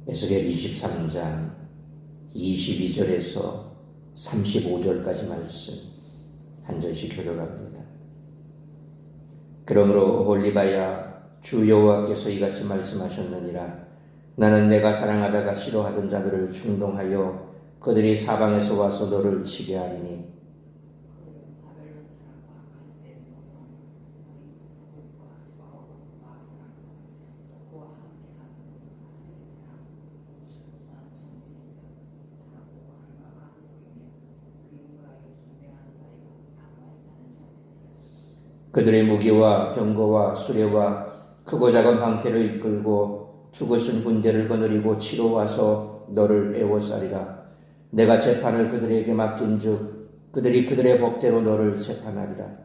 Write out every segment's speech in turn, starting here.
에스겔 23장 22절에서 35절까지 말씀 한 절씩 교독합니다. 그러므로 오홀리바야, 주 여호와께서 이같이 말씀하셨느니라. 나는 내가 사랑하다가 싫어하던 자들을 충동하여 그들이 사방에서 와서 너를 치게 하리니 그들의 무기와 병거와 수레와 크고 작은 방패를 이끌고 죽으신 군대를 거느리고 치러 와서 너를 애워싸리라. 내가 재판을 그들에게 맡긴즉 그들이 그들의 법대로 너를 재판하리라.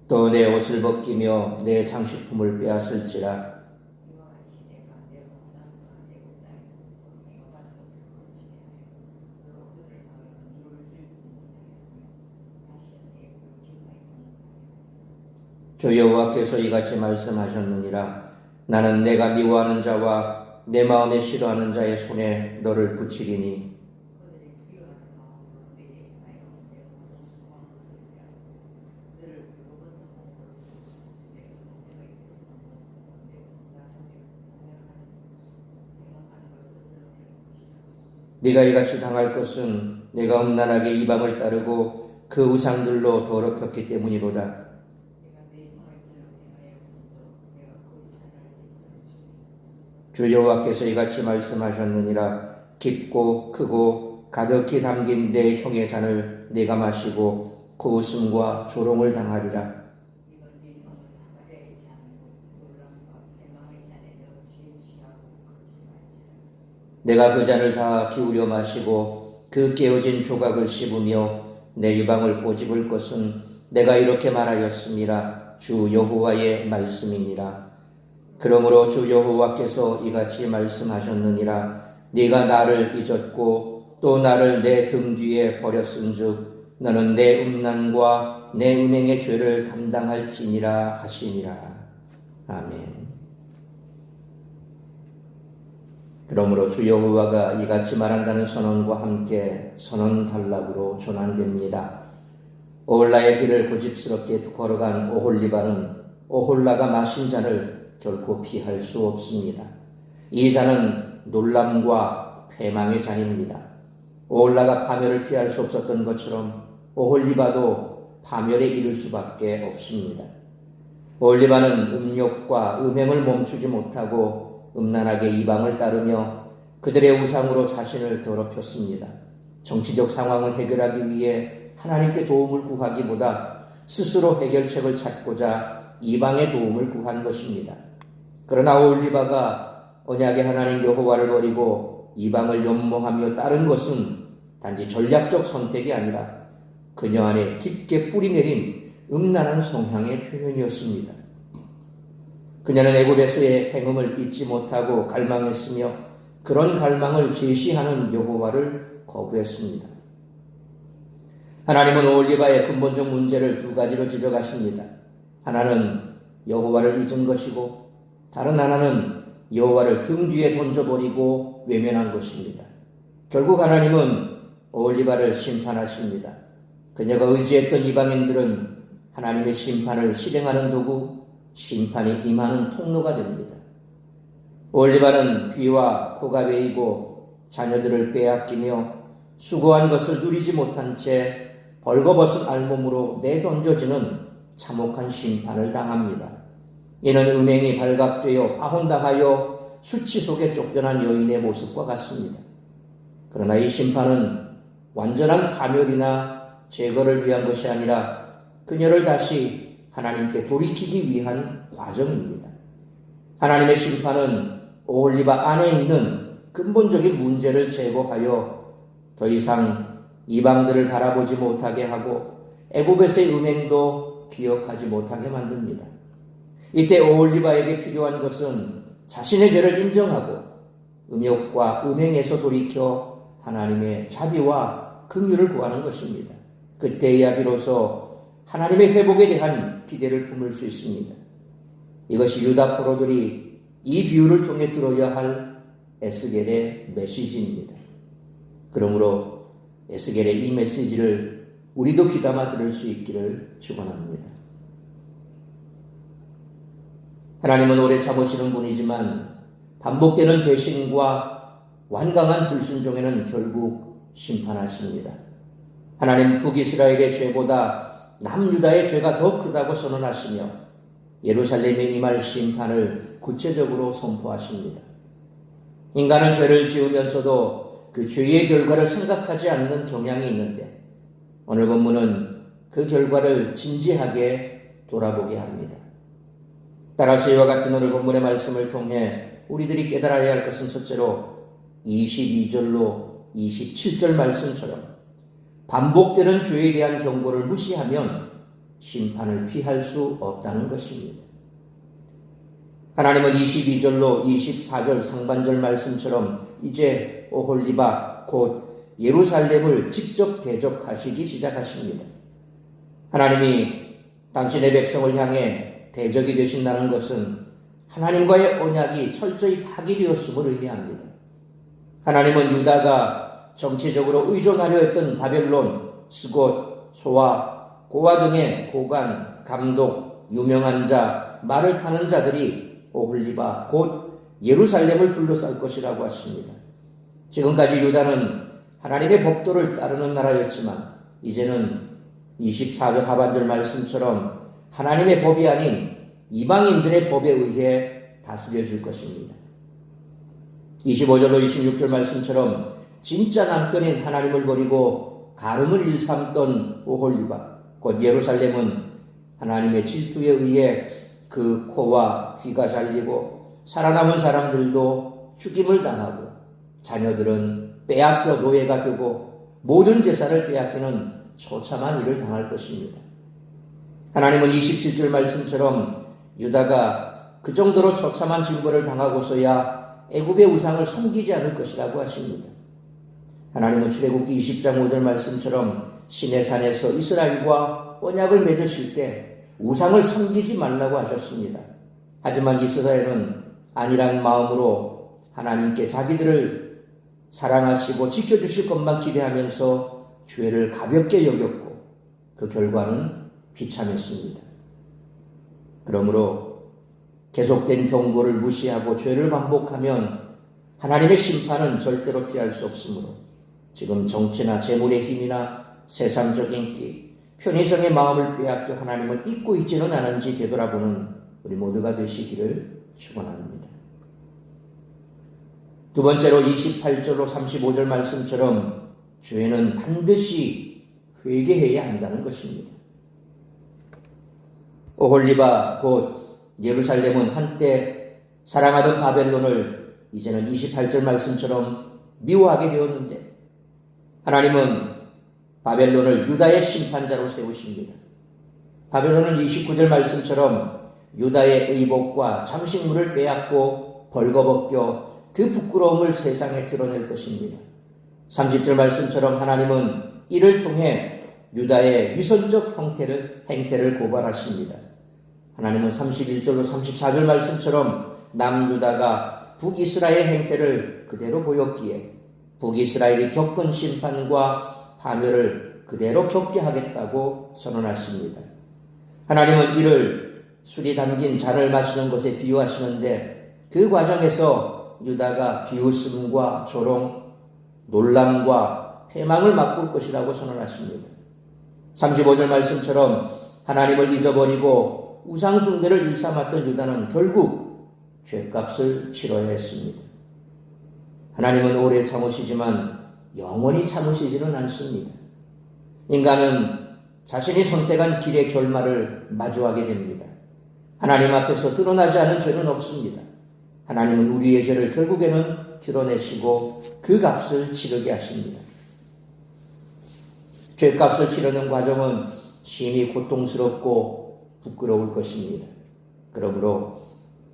또 내 옷을 벗기며 내 장식품을 빼앗을지라. 주 여호와께서 이같이 말씀하셨느니라. 나는 내가 미워하는 자와 내 마음에 싫어하는 자의 손에 너를 붙이리니 네가 이같이 당할 것은 내가 음란하게 이방을 따르고 그 우상들로 더럽혔기 때문이로다. 주 여호와께서 이같이 말씀하셨느니라. 깊고 크고 가득히 담긴 내 형의 잔을 네가 마시고 그 웃음과 조롱을 당하리라. 내가 그 잔을 다 기울여 마시고 그 깨어진 조각을 씹으며 내 유방을 꼬집을 것은 내가 이렇게 말하였음이라. 주 여호와의 말씀이니라. 그러므로 주 여호와께서 이같이 말씀하셨느니라. 네가 나를 잊었고 또 나를 내 등 뒤에 버렸은즉 너는 내 음란과 내 음행의 죄를 담당할지니라 하시니라. 아멘. 그러므로 주 여호와가 이같이 말한다는 선언과 함께 선언 단락으로 전환됩니다. 오홀라의 길을 고집스럽게 걸어간 오홀리바는 오홀라가 마신 잔을 결코 피할 수 없습니다. 이 잔은 놀람과 패망의 잔입니다. 오홀라가 파멸을 피할 수 없었던 것처럼 오홀리바도 파멸에 이를 수밖에 없습니다. 오홀리바는 음욕과 음행을 멈추지 못하고 음란하게 이방을 따르며 그들의 우상으로 자신을 더럽혔습니다. 정치적 상황을 해결하기 위해 하나님께 도움을 구하기보다 스스로 해결책을 찾고자 이방의 도움을 구한 것입니다. 그러나 오홀리바가 언약의 하나님 여호와를 버리고 이방을 연모하며 따른 것은 단지 전략적 선택이 아니라 그녀 안에 깊게 뿌리내린 음란한 성향의 표현이었습니다. 그녀는 애굽에서의 행음을 잊지 못하고 갈망했으며 그런 갈망을 제시하는 여호와를 거부했습니다. 하나님은 오홀리바의 근본적 문제를 두 가지로 지적하십니다. 하나는 여호와를 잊은 것이고 다른 하나는 여호와를 등 뒤에 던져버리고 외면한 것입니다. 결국 하나님은 오홀리바를 심판하십니다. 그녀가 의지했던 이방인들은 하나님의 심판을 실행하는 도구, 심판이 임하는 통로가 됩니다. 오홀리바는 귀와 코가 베이고 자녀들을 빼앗기며 수고한 것을 누리지 못한 채 벌거벗은 알몸으로 내던져지는 참혹한 심판을 당합니다. 이는 음행이 발각되어 파혼당하여 수치 속에 쫓겨난 여인의 모습과 같습니다. 그러나 이 심판은 완전한 파멸이나 제거를 위한 것이 아니라 그녀를 다시 하나님께 돌이키기 위한 과정입니다. 하나님의 심판은 오홀리바 안에 있는 근본적인 문제를 제거하여 더 이상 이방들을 바라보지 못하게 하고 애굽에서의 음행도 기억하지 못하게 만듭니다. 이때 오홀리바에게 필요한 것은 자신의 죄를 인정하고 음욕과 음행에서 돌이켜 하나님의 자비와 긍휼을 구하는 것입니다. 그때야 비로소 하나님의 회복에 대한 기대를 품을 수 있습니다. 이것이 유다 포로들이 이 비유를 통해 들어야 할 에스겔의 메시지입니다. 그러므로 에스겔의 이 메시지를 우리도 귀담아 들을 수 있기를 축원합니다. 하나님은 오래 참으시는 분이지만 반복되는 배신과 완강한 불순종에는 결국 심판하십니다. 하나님 북이스라엘의 죄보다 남유다의 죄가 더 크다고 선언하시며 예루살렘에 임할 심판을 구체적으로 선포하십니다. 인간은 죄를 지으면서도 그 죄의 결과를 생각하지 않는 경향이 있는데 오늘 본문은 그 결과를 진지하게 돌아보게 합니다. 따라서 이와 같은 오늘 본문의 말씀을 통해 우리들이 깨달아야 할 것은 첫째로 22절로 27절 말씀처럼 반복되는 죄에 대한 경고를 무시하면 심판을 피할 수 없다는 것입니다. 하나님은 22절로 24절 상반절 말씀처럼 이제 오홀리바 곧 예루살렘을 직접 대적하시기 시작하십니다. 하나님이 당신의 백성을 향해 대적이 되신다는 것은 하나님과의 언약이 철저히 파기되었음을 의미합니다. 하나님은 유다가 정치적으로 의존하려 했던 바벨론, 스곳, 소아, 고아 등의 고관, 감독, 유명한 자, 말을 타는 자들이 오홀리바 곧 예루살렘을 둘러쌀 것이라고 하십니다. 지금까지 유다는 하나님의 법도를 따르는 나라였지만 이제는 24절 하반절 말씀처럼 하나님의 법이 아닌 이방인들의 법에 의해 다스려질 것입니다. 25절로 26절 말씀처럼 진짜 남편인 하나님을 버리고 가늠을 일삼던 오홀리바 곧 예루살렘은 하나님의 질투에 의해 그 코와 귀가 잘리고 살아남은 사람들도 죽임을 당하고 자녀들은 빼앗겨 노예가 되고 모든 재산을 빼앗기는 처참한 일을 당할 것입니다. 하나님은 27절 말씀처럼 유다가 그 정도로 처참한 징벌을 당하고서야 애굽의 우상을 섬기지 않을 것이라고 하십니다. 하나님은 출애굽기 20장 5절 말씀처럼 시내산에서 이스라엘과 언약을 맺으실 때 우상을 섬기지 말라고 하셨습니다. 하지만 이스라엘은 안일한 마음으로 하나님께 자기들을 사랑하시고 지켜주실 것만 기대하면서 죄를 가볍게 여겼고 그 결과는 비참했습니다. 그러므로 계속된 경고를 무시하고 죄를 반복하면 하나님의 심판은 절대로 피할 수 없으므로 지금 정치나 재물의 힘이나 세상적 인기, 편의성의 마음을 빼앗겨 하나님을 잊고 있지는 않은지 되돌아보는 우리 모두가 되시기를 축원합니다. 두 번째로 28절로 35절 말씀처럼 죄는 반드시 회개해야 한다는 것입니다. 오홀리바 곧 예루살렘은 한때 사랑하던 바벨론을 이제는 28절 말씀처럼 미워하게 되었는데 하나님은 바벨론을 유다의 심판자로 세우십니다. 바벨론은 29절 말씀처럼 유다의 의복과 장식물을 빼앗고 벌거벗겨 그 부끄러움을 세상에 드러낼 것입니다. 30절 말씀처럼 하나님은 이를 통해 유다의 위선적 행태를 고발하십니다. 하나님은 31절로 34절 말씀처럼 남유다가 북이스라엘 행태를 그대로 보였기에 북이스라엘이 겪은 심판과 파멸을 그대로 겪게 하겠다고 선언하십니다. 하나님은 이를 술이 담긴 잔을 마시는 것에 비유하시는데 그 과정에서 유다가 비웃음과 조롱, 놀람과 패망을 맛볼 것이라고 선언하십니다. 35절 말씀처럼 하나님을 잊어버리고 우상숭배를 일삼았던 유다는 결국 죄값을 치러야 했습니다. 하나님은 오래 참으시지만 영원히 참으시지는 않습니다. 인간은 자신이 선택한 길의 결말을 마주하게 됩니다. 하나님 앞에서 드러나지 않은 죄는 없습니다. 하나님은 우리의 죄를 결국에는 드러내시고 그 값을 치르게 하십니다. 죄값을 치르는 과정은 심히 고통스럽고 부끄러울 것입니다. 그러므로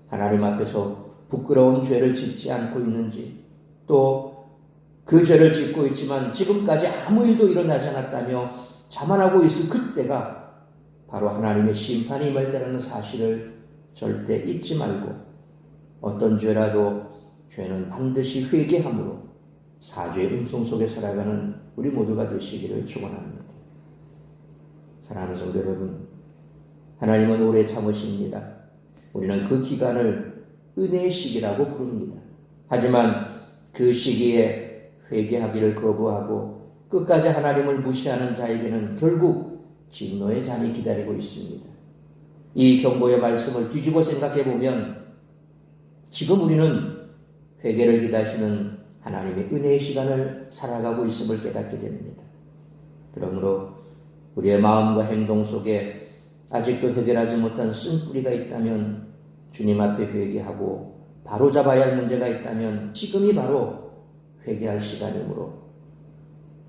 하나님 앞에서 부끄러운 죄를 짓지 않고 있는지 또 그 죄를 짓고 있지만 지금까지 아무 일도 일어나지 않았다며 자만하고 있을 그때가 바로 하나님의 심판이 임할 때라는 사실을 절대 잊지 말고 어떤 죄라도 죄는 반드시 회개함으로 사죄의 은총 속에 살아가는 우리 모두가 되시기를 축원합니다. 사랑하는 성도 여러분, 하나님은 오래 참으십니다. 우리는 그 기간을 은혜의 시기라고 부릅니다. 하지만 그 시기에 회개하기를 거부하고 끝까지 하나님을 무시하는 자에게는 결국 진노의 잔이 기다리고 있습니다. 이 경고의 말씀을 뒤집어 생각해 보면 지금 우리는 회개를 기다리시는 하나님의 은혜의 시간을 살아가고 있음을 깨닫게 됩니다. 그러므로 우리의 마음과 행동 속에 아직도 해결하지 못한 쓴뿌리가 있다면 주님 앞에 회개하고 바로잡아야 할 문제가 있다면 지금이 바로 회개할 시간이므로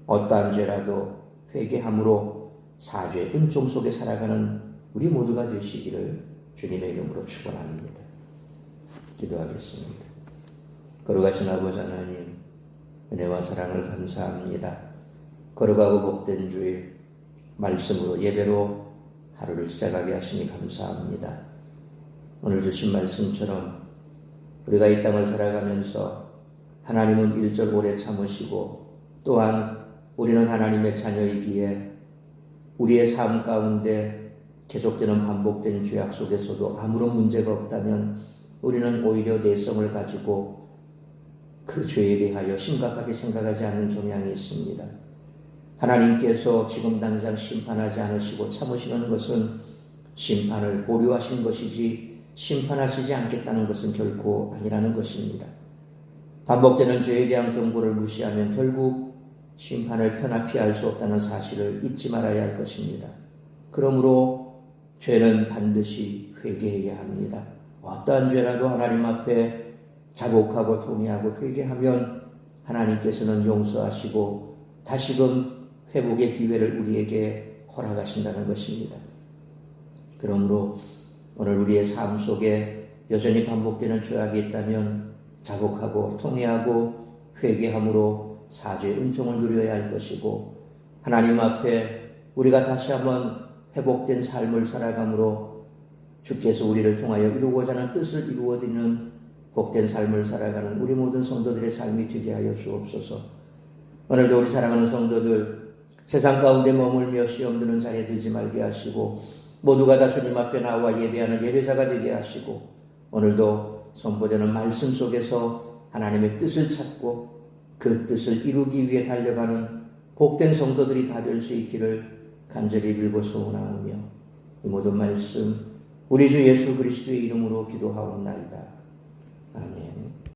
어떠한 죄라도 회개함으로 사죄의 은총 속에 살아가는 우리 모두가 되시기를 주님의 이름으로 축원합니다. 기도하겠습니다. 거룩하신 아버지 하나님, 은혜와 사랑을 감사합니다. 거룩하고 복된 주일 말씀으로 예배로 하루를 시작하게 하시니 감사합니다. 오늘 주신 말씀처럼 우리가 이 땅을 살아가면서 하나님은 1절 오래 참으시고 또한 우리는 하나님의 자녀이기에 우리의 삶 가운데 계속되는 반복된 죄악 속에서도 아무런 문제가 없다면 우리는 오히려 내성을 가지고 그 죄에 대하여 심각하게 생각하지 않는 경향이 있습니다. 하나님께서 지금 당장 심판하지 않으시고 참으시는 것은 심판을 보류하신 것이지 심판하시지 않겠다는 것은 결코 아니라는 것입니다. 반복되는 죄에 대한 경고를 무시하면 결국 심판을 편하게 할 수 없다는 사실을 잊지 말아야 할 것입니다. 그러므로 죄는 반드시 회개해야 합니다. 어떠한 죄라도 하나님 앞에 자복하고 통회하고 회개하면 하나님께서는 용서하시고 다시금 회복의 기회를 우리에게 허락하신다는 것입니다. 그러므로 오늘 우리의 삶 속에 여전히 반복되는 죄악이 있다면 자복하고 통회하고 회개함으로 사죄의 은총을 누려야 할 것이고 하나님 앞에 우리가 다시 한번 회복된 삶을 살아감으로 주께서 우리를 통하여 이루고자 하는 뜻을 이루어드리는 복된 삶을 살아가는 우리 모든 성도들의 삶이 되게 하여 주옵소서. 오늘도 우리 사랑하는 성도들 세상 가운데 머물며 시험 드는 자리에 들지 말게 하시고 모두가 다 주님 앞에 나와 예배하는 예배자가 되게 하시고 오늘도 선포되는 말씀 속에서 하나님의 뜻을 찾고 그 뜻을 이루기 위해 달려가는 복된 성도들이 다 될 수 있기를 간절히 빌고 소원하오며 이 모든 말씀 우리 주 예수 그리스도의 이름으로 기도하옵나이다. 아멘.